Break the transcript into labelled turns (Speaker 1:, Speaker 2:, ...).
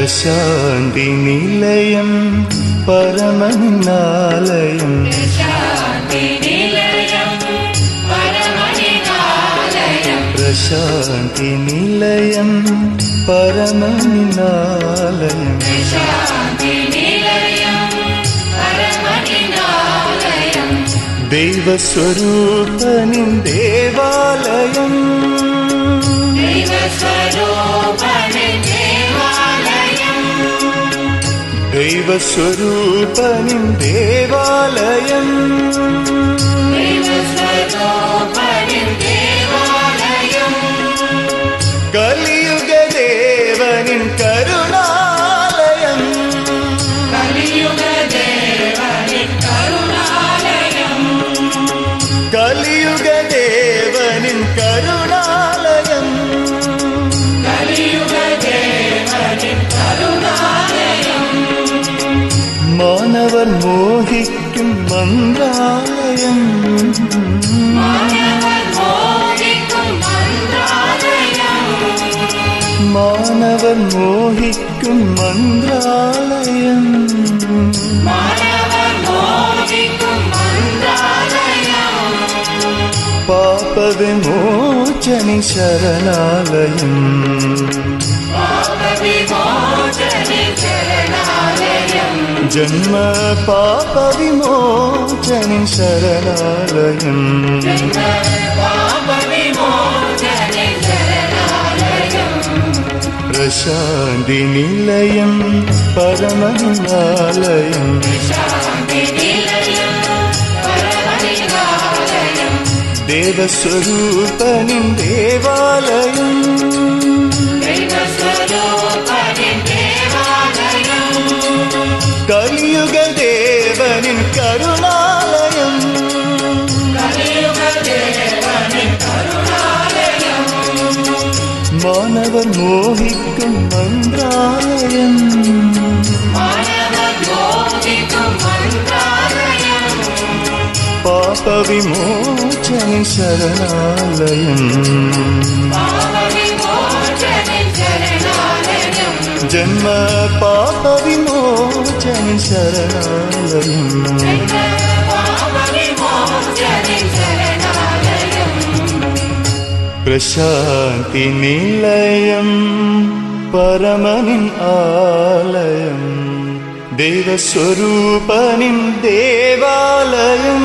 Speaker 1: പ്രശാന്തി നിലയം പരമനിന്നാലയം പ്രശാന്തി നിലയം പരമനിന്നാലയം ദൈവസ്വരൂപനിൻ ദേവാലയം ദൈവസ്വരൂപനിൻ ദേവാലയം കലിയുഗ ദേവനിൻ കരുണാലയം കലിയുഗ ദേവനിൻ കരുണാലയം മാനവർ മോഹിക്കും മന്ത്രാലയം മാനവർ മോഹിക്കും മന്ത്രാലയം പാപവിമോചനി ശരണാലയം ജന്മ പാപവിമോചനി ശരണാലയം പ്രശാന്തി നിലയം പരമനിന്നാലയം ദേവസ്വരൂപനിൻ ദേവാലയം കലിയുഗ ദേവനിൻ കരുണാലയം മാനവർ മോഹിക്കും മന്ത്രാലയം പാപവിമോചനി ശരണാലയം ജന്മ പാപവിമോചനി ശരണാലയം പ്രശാന്തി നിലയം പരമനിൻ ആലയം ദൈവസ്വരൂപനിൻ ദേവാലയം